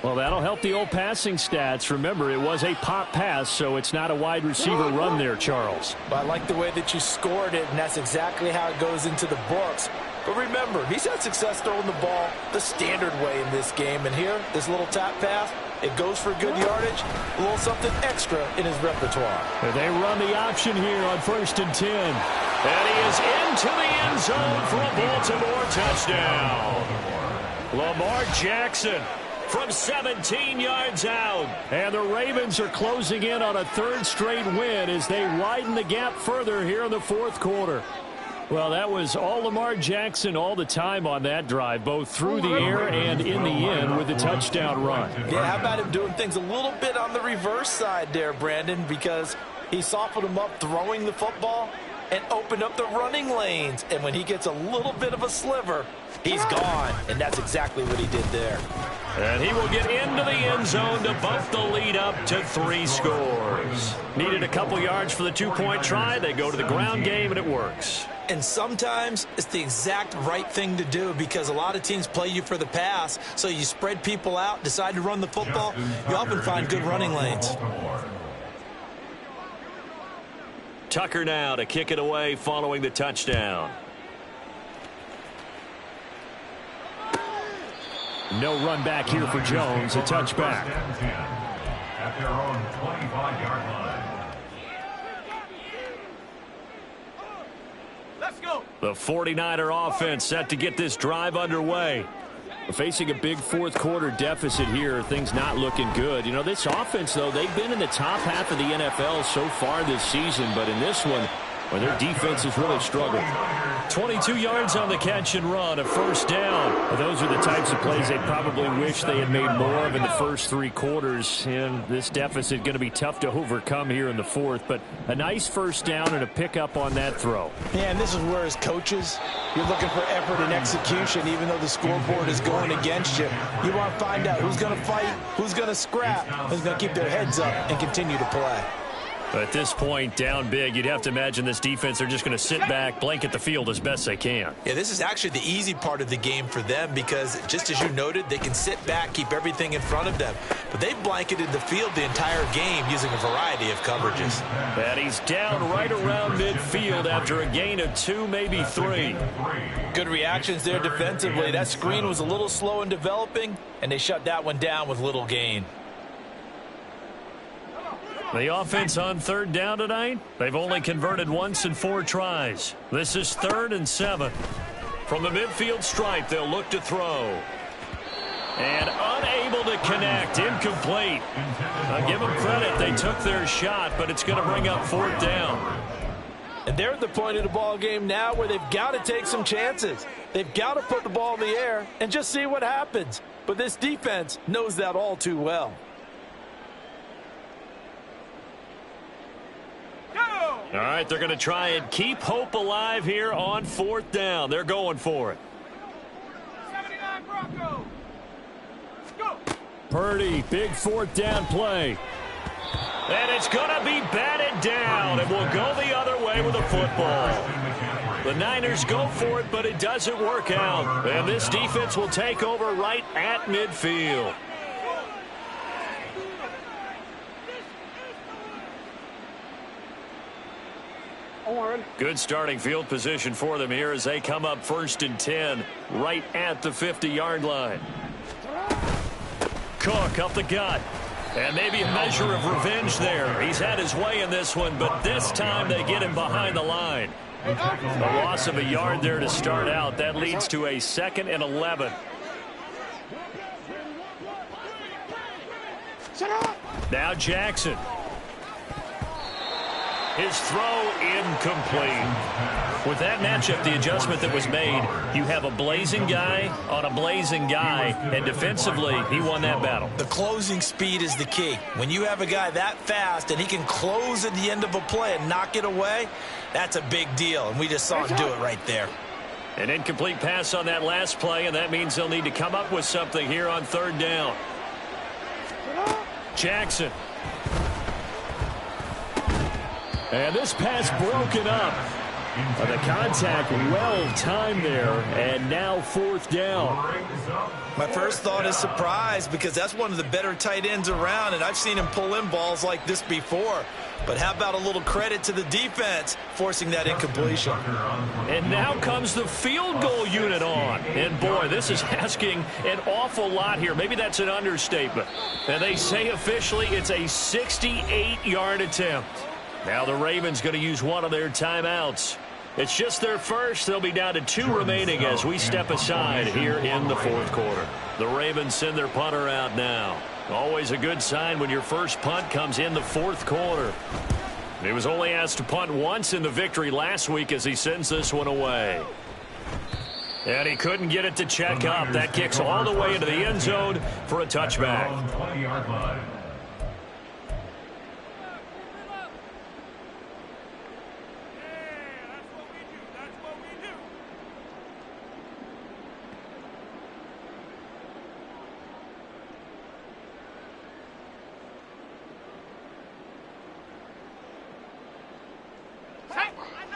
Well, that'll help the old passing stats. Remember, it was a pop pass, so it's not a wide receiver run there, Charles. But I like the way that you scored it, and that's exactly how it goes into the books. But remember, he's had success throwing the ball the standard way in this game. And here, this little tap pass, it goes for good yardage, a little something extra in his repertoire. And they run the option here on 1st and 10. And he is into the end zone for a Baltimore touchdown. Lamar Jackson from 17 yards out. And the Ravens are closing in on a 3rd straight win as they widen the gap further here in the 4th quarter. Well, that was all Lamar Jackson all the time on that drive, both through the air and in the end with the touchdown run. Yeah, how about him doing things a little bit on the reverse side there, Brandon, because he softened him up throwing the football and opened up the running lanes. And when he gets a little bit of a sliver, he's gone. And that's exactly what he did there. And he will get into the end zone to bump the lead up to 3 scores. Needed a couple yards for the 2-point try. They go to the ground game, and it works. And sometimes it's the exact right thing to do because a lot of teams play you for the pass. So you spread people out, decide to run the football. You often find good running lanes. Tucker now to kick it away following the touchdown. No run back here for Jones. A touchback. At their own 25-yard line. Let's go. The 49er offense set to get this drive underway. Facing a big 4th quarter deficit here, things not looking good. You know, this offense, though, they've been in the top half of the NFL so far this season, but in this one, well, their defense has really struggled. 22 yards on the catch and run, a 1st down. Well, those are the types of plays they probably wish they had made more of in the first 3 quarters. And this deficit going to be tough to overcome here in the 4th. But a nice 1st down and a pickup on that throw. Yeah, and this is where as coaches, you're looking for effort and execution, even though the scoreboard is going against you. You want to find out who's going to fight, who's going to scrap, who's going to keep their heads up and continue to play. At this point, down big, you'd have to imagine this defense, they're just going to sit back, blanket the field as best they can. Yeah, this is actually the easy part of the game for them because, just as you noted, they can sit back, keep everything in front of them. But they've blanketed the field the entire game using a variety of coverages. And he's down right around midfield after a gain of 2, maybe 3. Good reactions there defensively. That screen was a little slow in developing, and they shut that one down with little gain. The offense on 3rd down tonight, they've only converted once in 4 tries. This is 3rd and 7. From the midfield stripe, they'll look to throw. And unable to connect, incomplete. I'll give them credit, they took their shot, but it's going to bring up 4th down. And they're at the point of the ball game now where they've got to take some chances. They've got to put the ball in the air and just see what happens. But this defense knows that all too well. All right, they're going to try and keep hope alive here on 4th down. They're going for it. 79 Broncos. Let's go. Purdy, big 4th down play. And it's going to be batted down, and we'll go the other way with the football. The Niners go for it, but it doesn't work out. And this defense will take over right at midfield. Good starting field position for them here as they come up 1st and 10 right at the 50-yard line. Cook up the gut. And maybe a measure of revenge there. He's had his way in this one, but this time they get him behind the line. A loss of a yard there to start out. That leads to a 2nd and 11. Now Jackson. His throw incomplete. With that matchup, the adjustment that was made, you have a blazing guy on a blazing guy, and defensively, he won that battle. The closing speed is the key. When you have a guy that fast and he can close at the end of a play and knock it away, that's a big deal, and we just saw him do it right there. An incomplete pass on that last play, and that means they'll need to come up with something here on 3rd down. Jackson. And this pass broken up. The contact well-timed there, and now 4th down. My first thought is surprise, because that's one of the better tight ends around, and I've seen him pull in balls like this before. But how about a little credit to the defense forcing that incompletion? And now comes the field goal unit on. And, boy, this is asking an awful lot here. Maybe that's an understatement. And they say officially it's a 68-yard attempt. Now the Ravens going to use one of their timeouts. It's just their first. They'll be down to 2 remaining as we step aside here in the 4th quarter. The Ravens send their punter out now. Always a good sign when your first punt comes in the 4th quarter. He was only asked to punt once in the victory last week as he sends this one away. And he couldn't get it to check up. That kicks all the way into the end zone for a touchback. 20-yard line.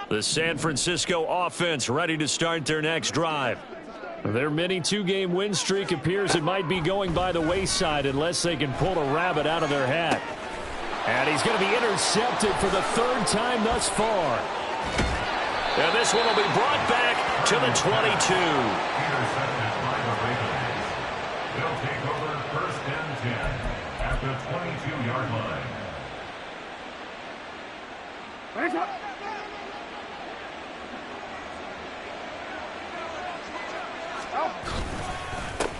The San Francisco offense ready to start their next drive. Their mini 2-game win streak appears it might be going by the wayside unless they can pull a rabbit out of their hat. And he's going to be intercepted for the 3rd time thus far. And this one will be brought back to the 22. Intercepted by the Ravens. They'll take over 1st and 10 at the 22-yard line.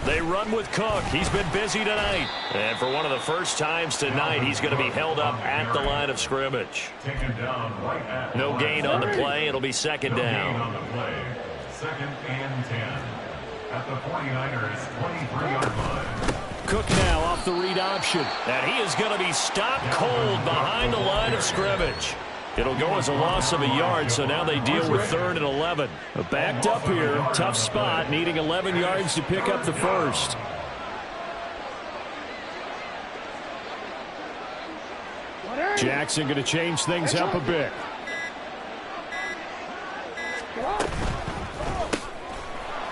They run with Cook. He's been busy tonight. And for one of the first times tonight, he's going to be held up at the line of scrimmage. Taken down right at No gain on the play. It'll be 2nd No gain down. on the play. 2nd and 10 at the 49ers' 23-yard line. Cook now off the read option. And he is going to be stopped cold behind the line of scrimmage. It'll go as a loss of a yard, so now they deal with 3rd and 11. Backed up here, tough spot, needing 11 yards to pick up the first. Jackson going to change things up a bit.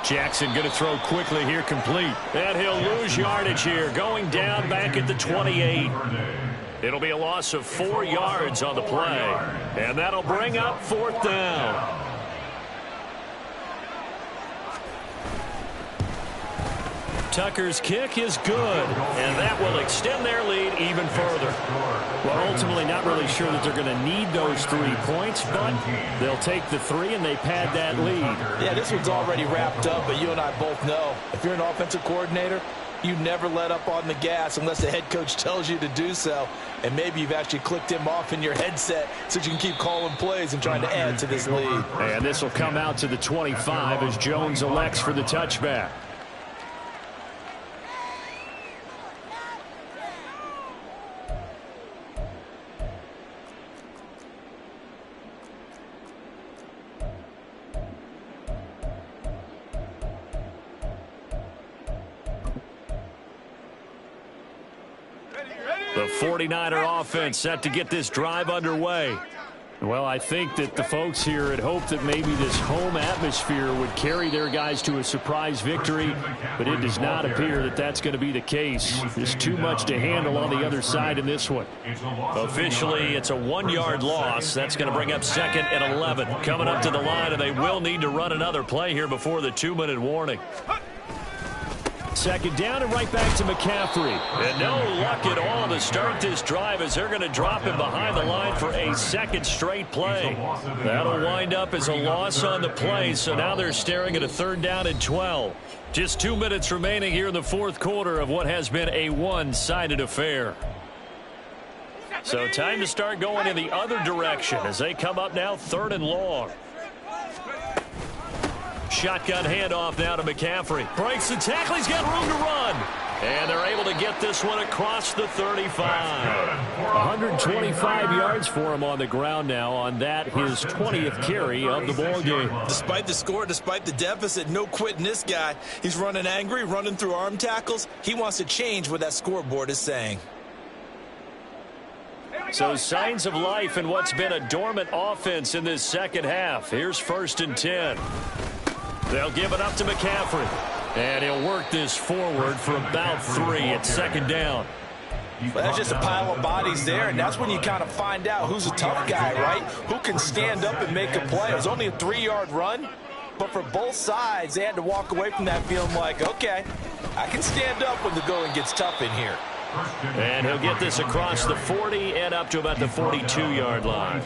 Jackson going to throw quickly here, complete. And he'll lose yardage here, going down back at the 28. It'll be a loss of 4 yards on the play. And that'll bring up 4th down. Tucker's kick is good, and that will extend their lead even further. Well, ultimately not really sure that they're going to need those 3 points, but they'll take the 3 and they pad that lead. Yeah, this one's already wrapped up, but you and I both know if you're an offensive coordinator, you never let up on the gas unless the head coach tells you to do so. And maybe you've actually clicked him off in your headset so you can keep calling plays and trying to add to this lead. And this will come out to the 25 as Jones elects for the touchback. The 49er offense set to get this drive underway. Well, I think that the folks here had hoped that maybe this home atmosphere would carry their guys to a surprise victory, but it does not appear that that's going to be the case. There's too much to handle on the other side in this one. Officially, it's a 1-yard loss. That's going to bring up 2nd and 11. Coming up to the line, and they will need to run another play here before the 2-minute warning. 2nd down and right back to McCaffrey. And no luck at all to start this drive as they're going to drop him behind the line for a 2nd straight play. That'll wind up as a loss on the play, so now they're staring at a 3rd down and 12. Just 2 minutes remaining here in the 4th quarter of what has been a one-sided affair. So time to start going in the other direction as they come up now 3rd and long. Shotgun handoff now to McCaffrey. Breaks the tackle. He's got room to run. And they're able to get this one across the 35. 125 yards for him on the ground now on that, his 20th carry of the ball game. Despite the score, despite the deficit, no quitting this guy. He's running angry, running through arm tackles. He wants to change what that scoreboard is saying. So signs of life in what's been a dormant offense in this second half. Here's 1st and 10. They'll give it up to McCaffrey. And he'll work this forward for about 3 at 2nd down. Well, there's just a pile of bodies there, and that's when you kind of find out who's a tough guy, right? Who can stand up and make a play. It was only a 3-yard run, but for both sides, they had to walk away from that feeling like, okay, I can stand up when the going gets tough in here. And he'll get this across the 40 and up to about the 42-yard line.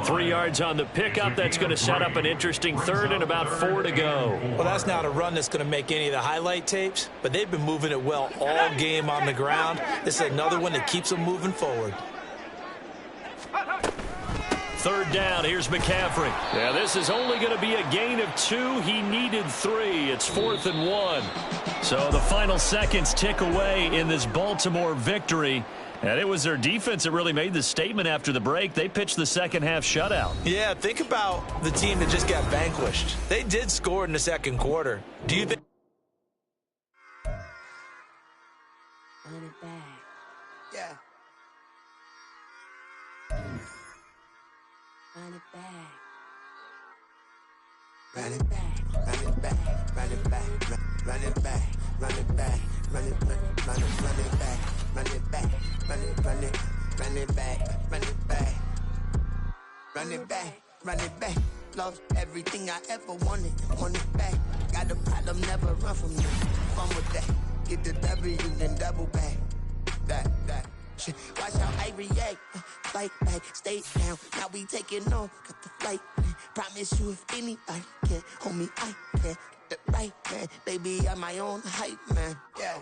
3 yards on the pickup. That's going to set up an interesting 3rd and about 4 to go. Well, that's not a run that's going to make any of the highlight tapes, but they've been moving it well all game on the ground. This is another one that keeps them moving forward. 3rd down, here's McCaffrey. Yeah, this is only going to be a gain of 2. He needed 3. It's 4th and 1. So the final seconds tick away in this Baltimore victory. And it was their defense that really made the statement after the break. They pitched the second half shutout. Yeah, think about the team that just got vanquished. They did score in the second quarter. Do you think? Run it back. Yeah. Run it back. Run it back, run it back, run it back, run it back, run it back, run it back, run it back, run it back, run it back, run it back, run it back, run it back. Lost everything I ever wanted, want it back. Got a problem, never run from me. Fun with that, get the W, then double back. That. Watch how I react. Fight back, stay down. Now we taking off, got the flight. Promise you if anybody can hold me, I can. Get the right man, baby, I'm my own hype man. Yeah.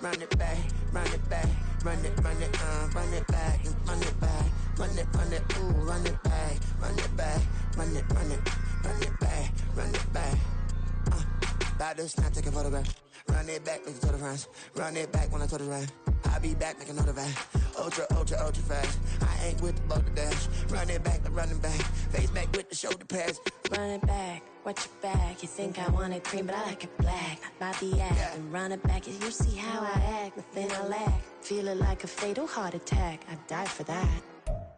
Run it back, run it back, run it back, run it back, run it back, ooh, run it back, run it back, run it back, run it back. About to snap, take a photograph. Run it back, make it to the France. Run it back when I told it right. I'll be back, make another van. Ultra fast. I ain't with the boat to dash. Run it back, the running back. Face back with the shoulder pads. Run it back, watch your back. You think I want it cream, but I like it black. Not by the act. And run it back, you see how I act. Nothing I lack. Feel it like a fatal heart attack. I'd die for that.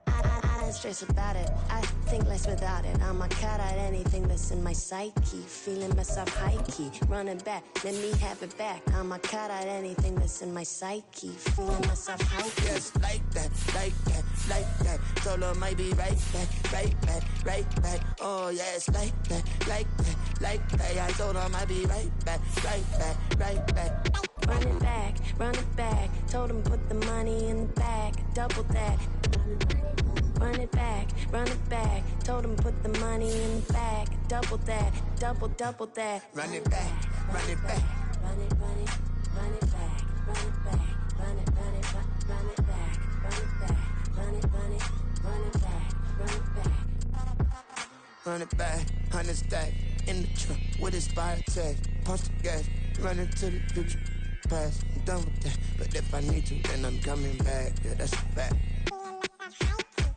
I don't stress about it. I think less without it. I'm a cut at anything that's in my psyche. Feeling myself high key. Running back, let me have it back. I'm a cut at anything that's in my psyche. Feeling myself high key. Yes, like that, like that, like that. Solo might be right back, right back, right back. Oh yes, like that, like that, like that. I told him I'd be right back, right back, right back. Run it back, run it back. Told him put the money in the bag. Double that. Run it back, run it back. Told him put the money in the bag. Double that, double that. Run it back, run it back. Run it, run it, run it back, run it back, run it, run it, run it back, run it back, run it, run it, run it back, run it back. Run it back, 100 stack in the truck with his fire tag. Punch the gas, run into the future. Past, I'm done with that. But if I need to, then I'm coming back. Yeah, that's a fact.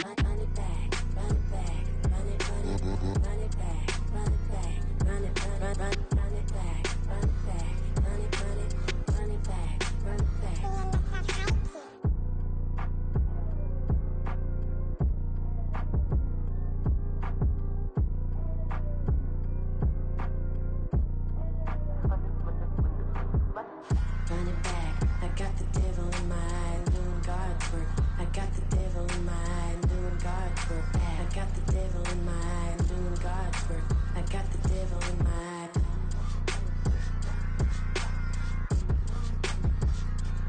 Run it back, run it back, run it, run it, run it back, run it back, run it, run it back, run it back, run it, run it, run it back, run it back. Run it back, I got the devil in my eye, doing God's work. I got the devil in my eye, doing God's work. I got the devil in my eye, doing God's work. I got the devil in my